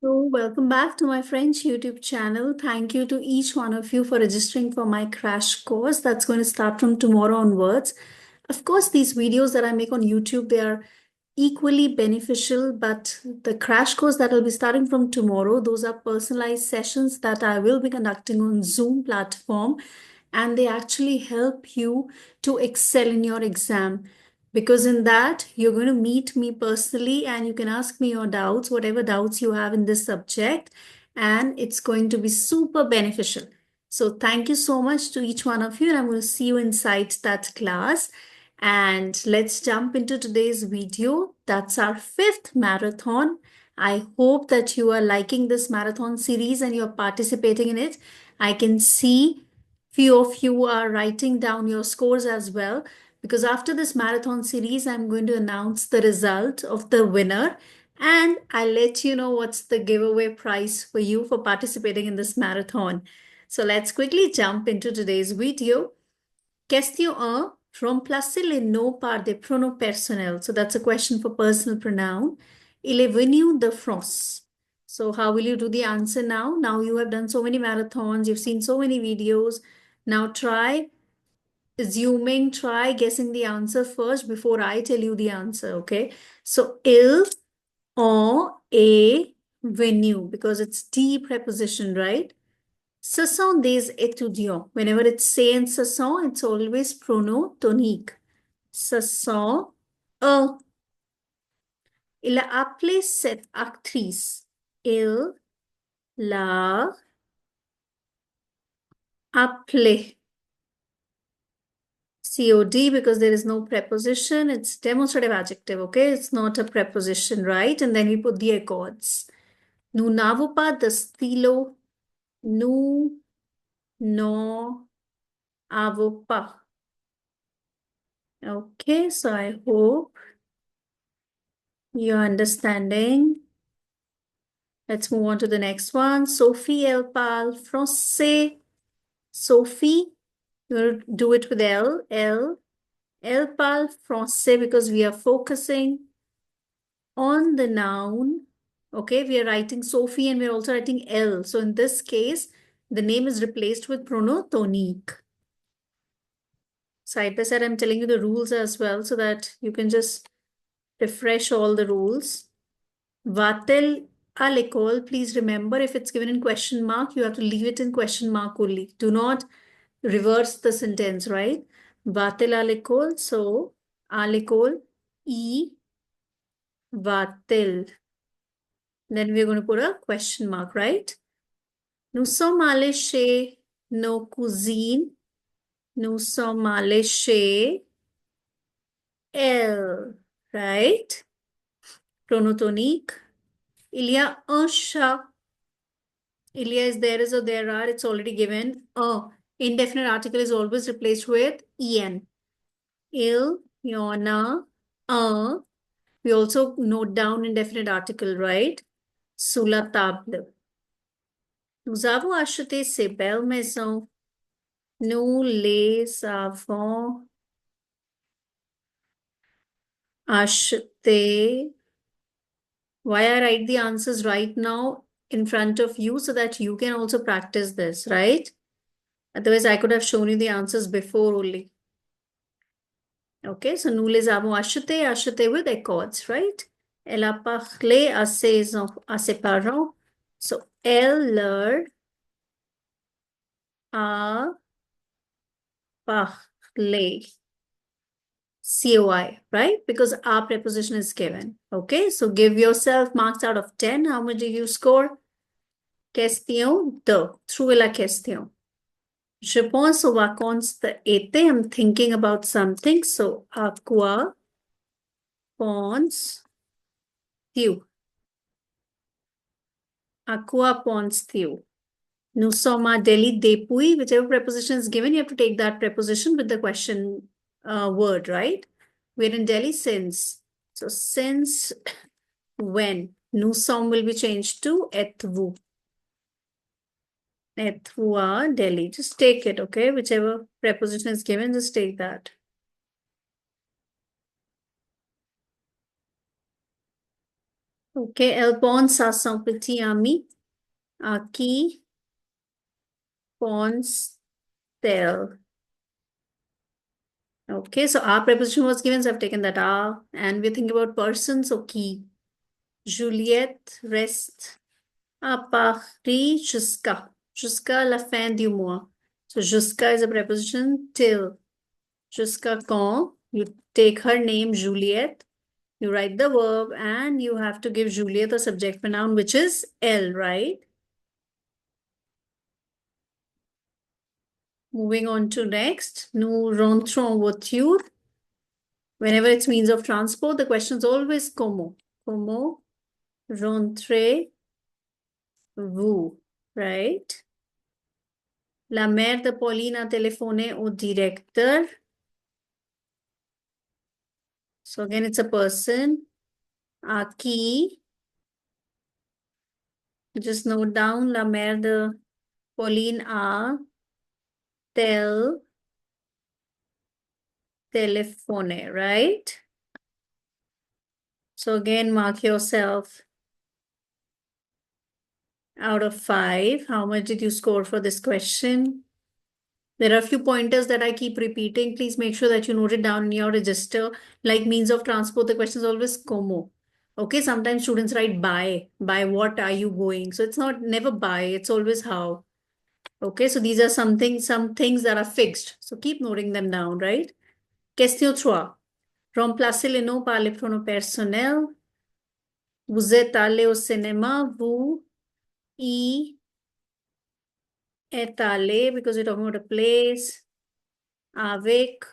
So, welcome back to my French YouTube channel. Thank you to each one of you for registering for my crash course that's going to start from tomorrow onwards. Of course, these videos that I make on YouTube, they are equally beneficial, but the crash course that will be starting from tomorrow, those are personalized sessions that I will be conducting on Zoom platform, and they actually help you to excel in your exam. Because in that, you're going to meet me personally and you can ask me your doubts, whatever doubts you have in this subject, and it's going to be super beneficial. So, thank you so much to each one of you, and I'm going to see you inside that class. And let's jump into today's video. That's our fifth marathon. I hope that you are liking this marathon series and you're participating in it. I can see few of you are writing down your scores as well, because after this marathon series, I'm going to announce the result of the winner and I'll let you know what's the giveaway prize for you for participating in this marathon. So let's quickly jump into today's video. Question 1. Remplacer les noms par des pronoms personnels. So that's a question for personal pronoun. Il est venu de France. So how will you do the answer now? Now you have done so many marathons, you've seen so many videos. Now try guessing the answer first before I tell you the answer, okay? So il, en, est venu, because it's D preposition, right? Ce sont des étudiants. Whenever it's say and ce sont, it's always pronom tonique. Ce sont eux. Il a appelé cette actrice. Il l'a appelée. COD, because there is no preposition, it's demonstrative adjective, okay? It's not a preposition, right? And then we put the accords. Nous n'avons pas de stylo. Nous n'en avons pas. Okay, so I hope you're understanding. Let's move on to the next one. Sophie, elle parle français. Sophie, you'll do it with L. Elle parle français because we are focusing on the noun. Okay, we are writing Sophie and we're also writing L. So in this case, the name is replaced with pronom tonique. Side by side, I'm telling you the rules as well so that you can just refresh all the rules. Va-t-elle à l'école? Please remember, if it's given in question mark, you have to leave it in question mark only. Do not reverse the sentence, right? Va-t-elle à l'école? So, à l'école, y va-t-elle? Then we're going to put a question mark, right? Nous sommes allés chez nos cousines. Nous sommes allés chez elle, right? Pronom tonique. Il y a un chat. Ilya is there is or there are, it's already given. Indefinite article is always replaced with en. Il, yona, we also note down indefinite article, right? Sous la table. Nous avons acheté ces belles maisons. Nous les avons achetées. Why I write the answers right now in front of you so that you can also practice this, right? Otherwise, I could have shown you the answers before only. Okay, so nous les avons achetés, achetés with accords, right? Elle a parlé à ses parents. So, elle leur a parlé. COI, right? Because our preposition is given. Okay, so give yourself marks out of 10. How much did you score? Question 2. Trouvez la question. Je pense aux vacances de été. I'm thinking about something. So, à quoi penses-tu? À quoi penses-tu? Nous sommes à Delhi depuis. Whichever preposition is given, you have to take that preposition with the question word, right? We're in Delhi since. So, since when? Nous sommes will be changed to êtes-vous. Êtes-vous à Delhi. Just take it, okay? Whichever preposition is given, just take that. Okay, elle pense à son petit ami. À qui pense-t-elle? Okay, so our preposition was given, so I've taken that R. And we're thinking about person, so qui. Juliette reste à Paris jusqu'à la fin du mois. So jusqu'à is a preposition, till. Jusqu'à quand? You take her name, Juliette. You write the verb and you have to give Juliette the subject pronoun, which is elle, right? Moving on to next. Nous rentrons en voiture. Whenever it's means of transport, the question is always comment. Comment rentrez-vous, right? La mère de Pauline a téléphoné au directeur. So again, it's a person. À qui? Just note down. La mère de Pauline a téléphoné, right? So again, mark yourself out of 5. How much did you score for this question? There are a few pointers that I keep repeating. Please make sure that you note it down in your register. Like means of transport, the question is always como. Okay, sometimes students write by. By what are you going? So it's not never by, it's always how. Okay, so these are some things that are fixed. So keep noting them down, right? Question 3. Remplacez les noms par les pronoms personnels. Vous êtes allé au cinéma. Vous y êtes allé because we're talking about a place. Avec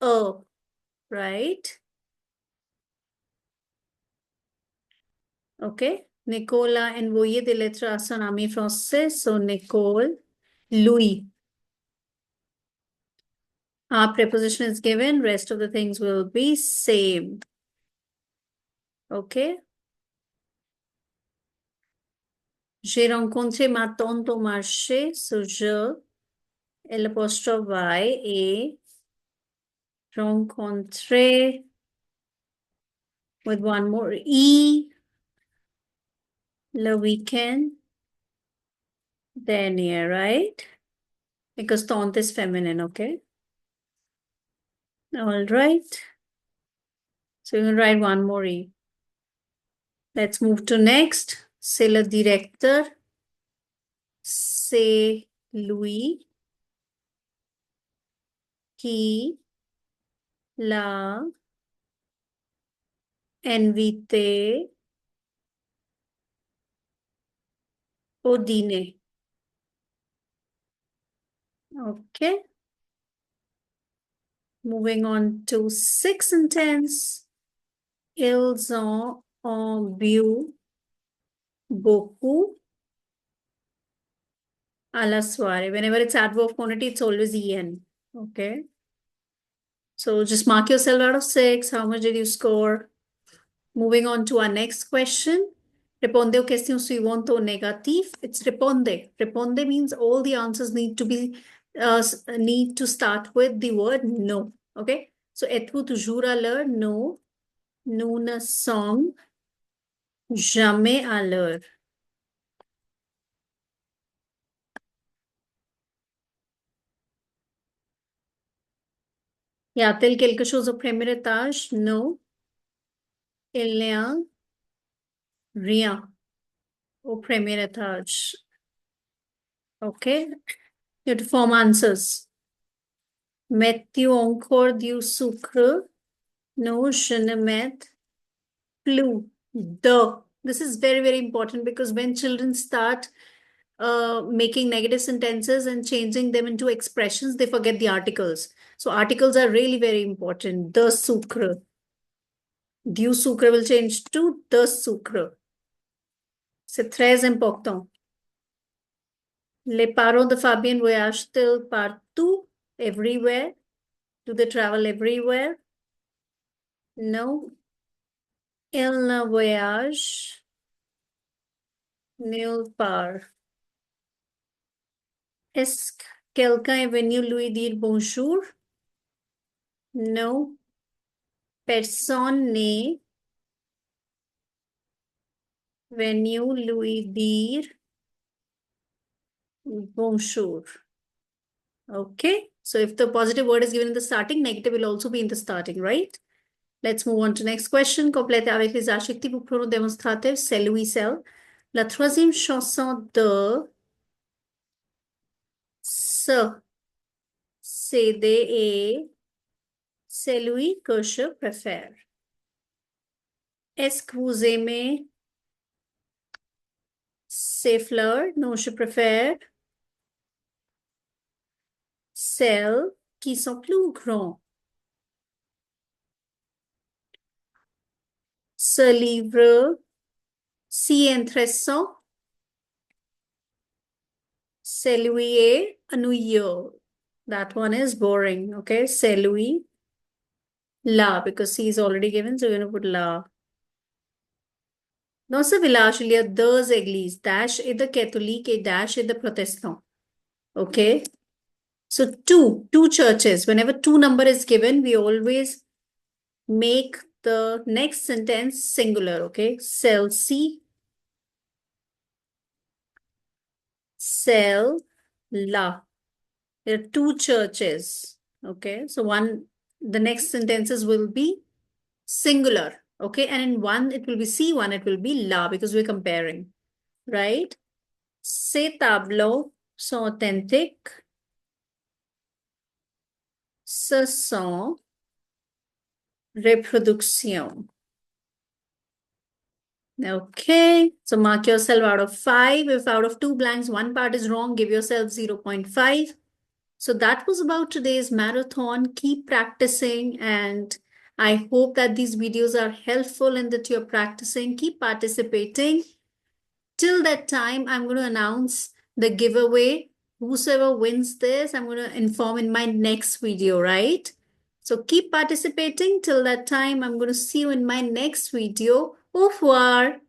a, right? Okay. Nicole a envoyé des lettres à son ami français. So Nicole, Louis. Our preposition is given. Rest of the things will be same. Okay. J'ai rencontré ma tante au marché. So je, l'apostrophe Y et rencontré with one more E, le weekend dernier, right? Because tante is feminine, okay? All right. So you can write one more E. Let's move to next. C'est le directeur. C'est lui qui l'a invité au dîner. Okay. Moving on to 6 and 10s. Ils ont bu beaucoup à la soirée. Whenever it's adverb quantity, it's always en. Okay. So just mark yourself out of 6. How much did you score? Moving on to our next question. Responde aux questions suivantes au négatif. It's responde. Responde means all the answers need to start with the word no. Okay. So êtes-vous toujours à l'heure? No. Nous ne sommes jamais à l'heure. Y a-t-il quelque chose au premier étage? No. Il n'y a rien au premier étage. Okay. You have to form answers. Mets-tu encore du sucre? No, je ne mets plus. This is very, very important because when children start making negative sentences and changing them into expressions, they forget the articles. So articles are really very important. The sucre. Du sucre will change to the sucre. C'est très important. Les parents de Fabien voyagent-ils partout? Everywhere? Do they travel everywhere? No. Il ne voyage nulle part. Est-ce que quelqu'un est venu lui dire bonjour? No. Personne n'est Venue, lui dire bonjour. Okay. So if the positive word is given in the starting, negative will also be in the starting, right? Let's move on to next question. Complète avec les adjectifs ou pronoms démonstratifs, c'est lui, celle. La troisième chanson de ce CD est celui que je préfère. Est-ce que vous aimez ces fleurs? Non, je préfère celles qui sont plus grandes. Ce livre si intéressant, c'est lui est ennuyeux. That one is boring. Okay, c'est lui. La, because C is already given, so you're going to put la. Dans ce village, il y a deux églises, dash et de catholique et dash et de protestant. Okay. So two churches. Whenever two number is given, we always make the next sentence singular. Okay. Celle-ci, celle-là. There are two churches. Okay. So the next sentences will be singular. Okay. And in one, it will be C, one, it will be la because we're comparing. Right? Ces tableaux sont authentiques. Ce sont reproductions. Okay, so mark yourself out of 5. If out of 2 blanks, one part is wrong, give yourself 0.5. So that was about today's marathon. Keep practicing, and I hope that these videos are helpful and that you're practicing. Keep participating. Till that time, I'm going to announce the giveaway. Whosoever wins this, I'm going to inform in my next video, right? So keep participating. Till that time, I'm going to see you in my next video. Au revoir.